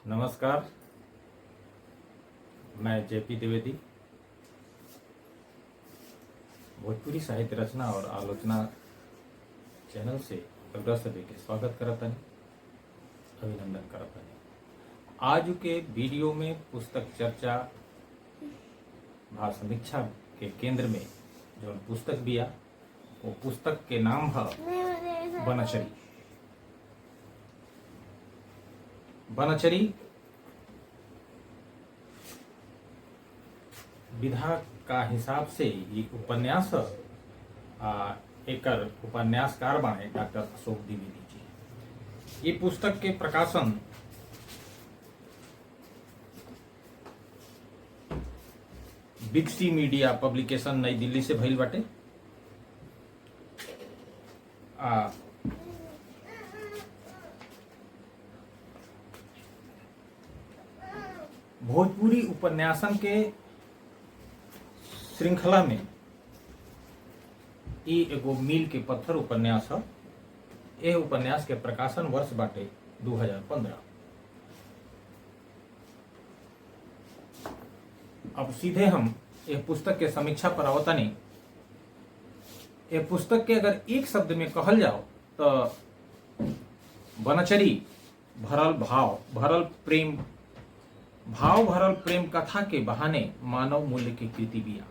नमस्कार, मैं जेपी द्विवेदी भोजपुरी साहित्य रचना और आलोचना चैनल से अग्रह सभी के स्वागत करतनी, अभिनंदन करतनी। आज के वीडियो में पुस्तक चर्चा भाव समीक्षा के केंद्र में जो पुस्तक बिया वो पुस्तक के नाम है बनचरी। बनचरी विधा का हिसाब से ये उपन्यास एकर उपन्यासकार बाणे डॉक्टर अशोक द्विवेदी जी। ये पुस्तक के प्रकाशन बिक्सी मीडिया पब्लिकेशन नई दिल्ली से भइल बाटे। भोजपुरी उपन्यासन के श्रृंखला में ई एगो मील के पत्थर उपन्यास है। यह उपन्यास के प्रकाशन वर्ष बाटे 2015। अब सीधे हम यह पुस्तक के समीक्षा पर आवतनी। यह पुस्तक के अगर एक शब्द में कहल जाओ तो बनचरी भरल प्रेम कथा के बहाने मानव मूल्य की कृति बिया।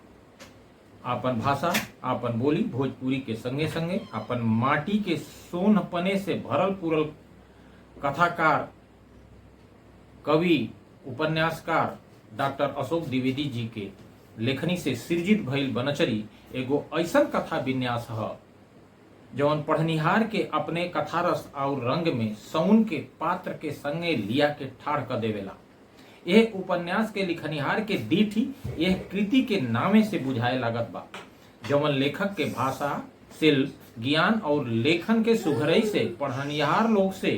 आपन भाषा आपन बोली भोजपुरी के संगे संगे आपन माटी के सोनपने से भरल पूरल कथाकार कवि उपन्यासकार डॉक्टर अशोक द्विवेदी जी के लेखनी से सृजित भइल बनचरी एगो ऐसा कथा विन्यास है जौन पढ़निहार के अपने कथारस और रंग में सौन के पात्र के संगे लिया के ठाड़ कर देवेला। यह उपन्यास के लिखनिहार के दीठी यह कृति के नामे से बुझाए लागत बा, जवन लेखक के भाषा शिल्प ज्ञान और लेखन के सुघरई से पढ़निहार लोग से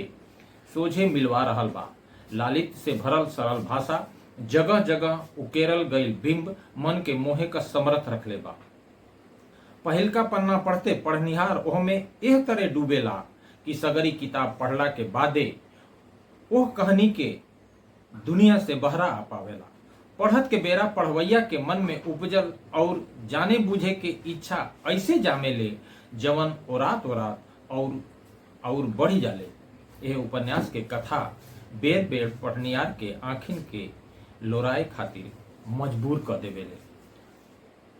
सोझे मिलवा रहल बा। लालित से भरल सरल भाषा जगह जगह उकेरल गईल बिंब मन के मोहे का समर्थ रखले बा। पहिलका पन्ना पढ़ते पढ़निहार ओह में एह तरह डूबेला कि सगरी किताब पढ़ला के बादे ओह कहानी के दुनिया से बहरा आ पावेला। पढ़त के बेरा पढ़वैया के मन में उपजल और जाने बुझे के इच्छा ऐसे जामे ले जवन ओरात और बढ़ी जाले। यह उपन्यास के कथा बेर बेर पढ़नियार के आँखिन के लोराए खातिर मजबूर कर देवेले।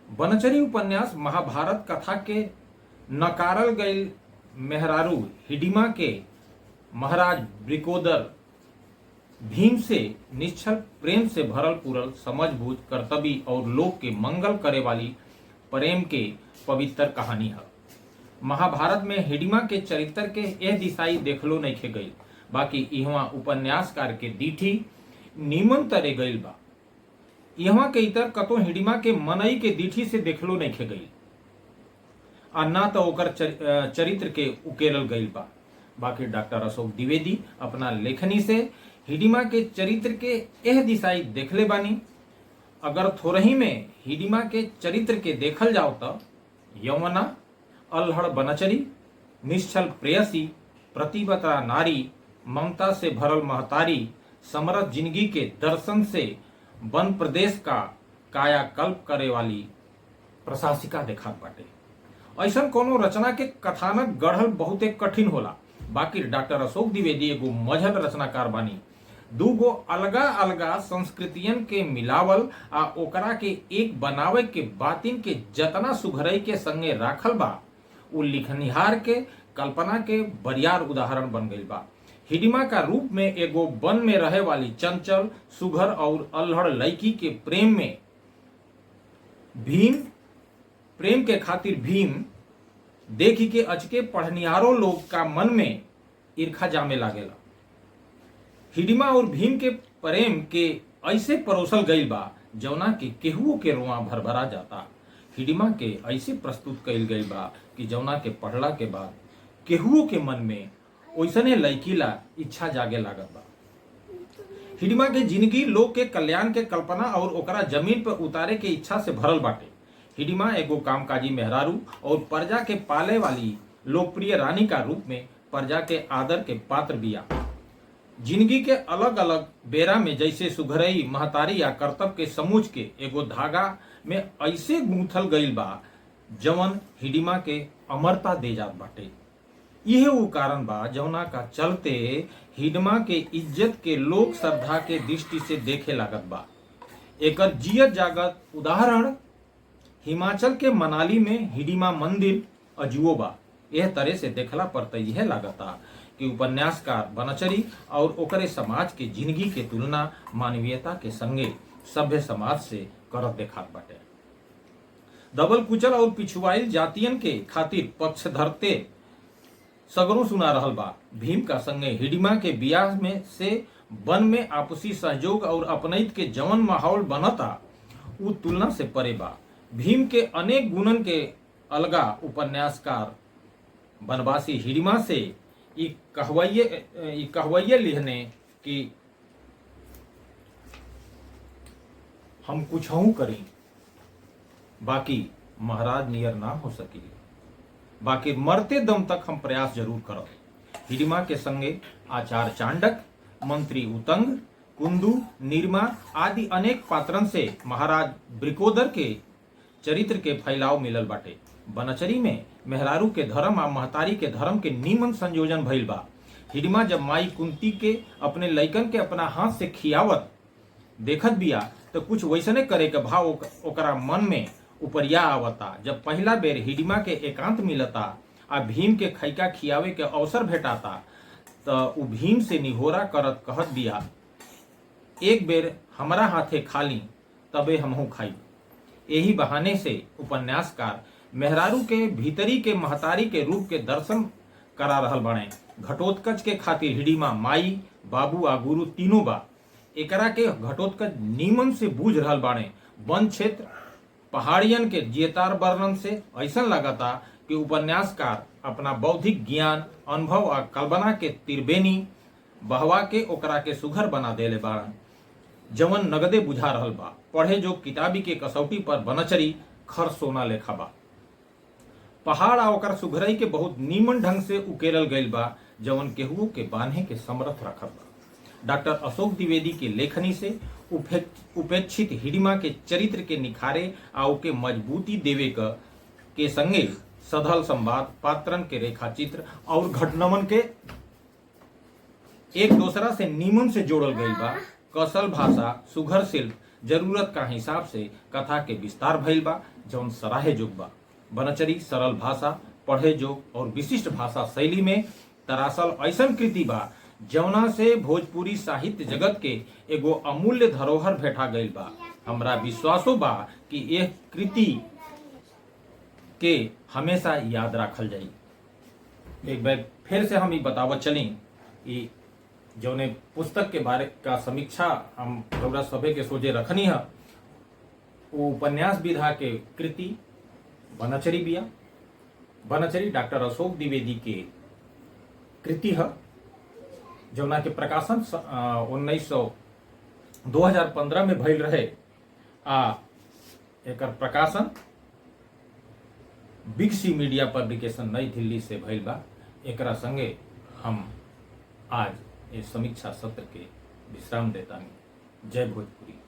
बनचरी उपन्यास महाभारत कथा के नकारल गईल मेहरारू हिडिमा के महाराज ब्रिकोदर भीम से निश्चल प्रेम से भरल पूरल समझबूझ कर्तव्य और लोक के मंगल करे वाली प्रेम के पवित्र कहानी है। महाभारत में हिडिमा के चरित्र के यह दिशाई देखलो नहीं खे गई, बाकी इहवा उपन्यासकार के दीठी नीमन तरे गईल बा। यहाँ के इतर कतो हिडिमा के मनई के दीठी से देखलो नहीं खे गई आ ना तो ओकर चरित्र के उकेरल गईल बा। बाकी डॉक्टर अशोक द्विवेदी अपना लेखनी से हिडिमा के चरित्र के यह दिशाई देखले बानी। अगर थोरही में हिडिमा के चरित्र के देखल जाओ तो यौवना अल्हड़ बनचरी निश्चल प्रेयसी प्रतिबता नारी ममता से भरल महतारी समरथ जिंदगी के दर्शन से वन प्रदेश का कायाकल्प करे वाली प्रशासिका देखा बाटे। ऐसा कोनो रचना के कथानक गढ़ल बहुत कठिन होला। बाकी डॉक्टर अशोक द्विवेदी एगो मझल रचनाकार बानी। दूगो अलगा अलगा संस्कृतियन के मिलावल आ ओकरा के एक बनावे के बातिन के जतना सुघरई के संगे राखल बा उ लिखनिहार के कल्पना के बरियार उदाहरण बन गई बा। हिडिमा का रूप में एगो वन में रहे वाली चंचल सुघर और अल्हड़ लड़की के प्रेम के खातिर भीम देखी के अचके पढ़निहारों लोग का मन में ईर्खा जामे लागेला। हिडिमा और भीम के प्रेम के ऐसे परोसल गईल बा जौना के केहुओ के रोआ भरभरा जाता। हिडिमा के ऐसे प्रस्तुत कईल गईल बा कि जौना के पढ़ला के बाद केहुओ के मन में ओइसने लइकीला इच्छा जागे लागत बा। हिडिमा के जिंदगी लोग के कल्याण के कल्पना और ओकरा जमीन पर उतारे के इच्छा से भरल बाटे। हिडिमा एगो कामकाजी मेहरारू और प्रजा के पाले वाली लोकप्रिय रानी का रूप में प्रजा के आदर के पात्र बिया। जिंदगी के अलग अलग बेरा में जैसे सुघरई महतारी या कर्तव्य के समूच के एगो धागा में ऐसे गूंथल गईल बा जवन हिडिमा के अमरता दे जात बाटे। यह वो कारण बा जवना का चलते हिडिमा के इज्जत के लोक श्रद्धा के दृष्टि से देखे लागत बा। एकर जियत जागत उदाहरण हिमाचल के मनाली में हिडिमा मंदिर अजुओ बा। यह तरह से देखला पर तो यह लागता कि उपन्यासकार बनचरी और ओकरे समाज के जिंदगी के तुलना मानवीयता के संगे सभ्य समाज से करत देखात बाटे। दबल कुचल और पिछुआइल जातियन के खातिर पक्ष धरते सगरों सुना रहल बा। भीम का संगे हिडिमा के बियाह में से वन में आपसी सहयोग और अपनैत के जवन माहौल बनता उ तुलना से परे बा। भीम के अनेक गुणन के अलगा उपन्यासकार बनवासी हिडिमा से ई कहवैये लिहने कि हम कुछ हूं करी बाकी महाराज नियर ना हो सकी, बाकी मरते दम तक हम प्रयास जरूर करब। हिडिमा के संगे आचार्य चांडक, मंत्री उतंग, कुंदू, निर्मा आदि अनेक पात्रन से महाराज ब्रिकोदर के चरित्र के फैलाव मिलल बाटे। बनचरी में मेहरारू के धर्म आ महतारी के धर्म के नीमन संयोजन भइल बा। हिडिमा जब माई कुंती के अपने लइकन के अपना हाथ से खियावत देखत बिया तो कुछ वैसने करे के भाव ओकरा मन में उपरिया आवता। जब पहला बेर हिडिमा के एकांत मिलता आ भीम के खैका खियावे के अवसर भेटाता तो उ भीम से निहोरा करत कहत बिया, एक बेर हमरा हाथे खाली तबे हमहू खाई। यही बहाने से उपन्यासकार मेहरारू के भीतरी के महतारी के रूप के दर्शन करा रहल बाणे। घटोत्कच के खातिर हिडिमा माई, बाबू आ गुरु तीनों बा। एकरा के घटोत्कच नीमन से बूझ रहल बाणे। वन क्षेत्र पहाड़ियन के जेतार वर्णन से ऐसा लगाता कि उपन्यासकार अपना बौद्धिक ज्ञान, अनुभव आ कल्पना के त्रिवेणी बहवा के ओकरा के सुघर बना देले बाड़न जवन नगदे बुझा रहल बा। पढ़े जो किताबी के कसौटी पर बनचरी खर सोना लेखा बा। पहाड़ आ ओकर सुघरई के बहुत नीमन ढंग से उकेरल गईल बा जवन केहू के बांधे के समर्थ रखल बा। डॉक्टर अशोक द्विवेदी के लेखनी से उपेक्षित हिडिमा के चरित्र के निखारे आ ओके मजबूती देवे के संगे सधल संवाद, पात्रन के रेखाचित्र और घटनवन के एक दूसरा से नीमन से जोड़ल गईल बा। कौशल भाषा, सुघर शिल्प, जरूरत का हिसाब से कथा के विस्तार भइल बा जौन सराहे जोग बा। बनचरी सरल भाषा, पढ़े जोग और विशिष्ट भाषा शैली में तरासल ऐसन कृति बा जौना से भोजपुरी साहित्य जगत के एगो अमूल्य धरोहर भेटा गईल बा। हमरा विश्वासो बा कि यह कृति के हमेशा याद रखल जाई। एक बार फिर से हम ये बतावत चली कि जौने पुस्तक के बारे का समीक्षा हम रउरा सभे के सोचे रखनी है वो उपन्यास विधा के कृति बनचरी बिया। बनचरी डॉक्टर अशोक द्विवेदी के कृति है जौना के प्रकाशन 2015 में भइल रहे आ एकर प्रकाशन बिग सी मीडिया पब्लिकेशन नई दिल्ली से भइल बा। एकरा संगे हम आज इस समीक्षा सत्र के विश्राम देता। जय भोजपुरी।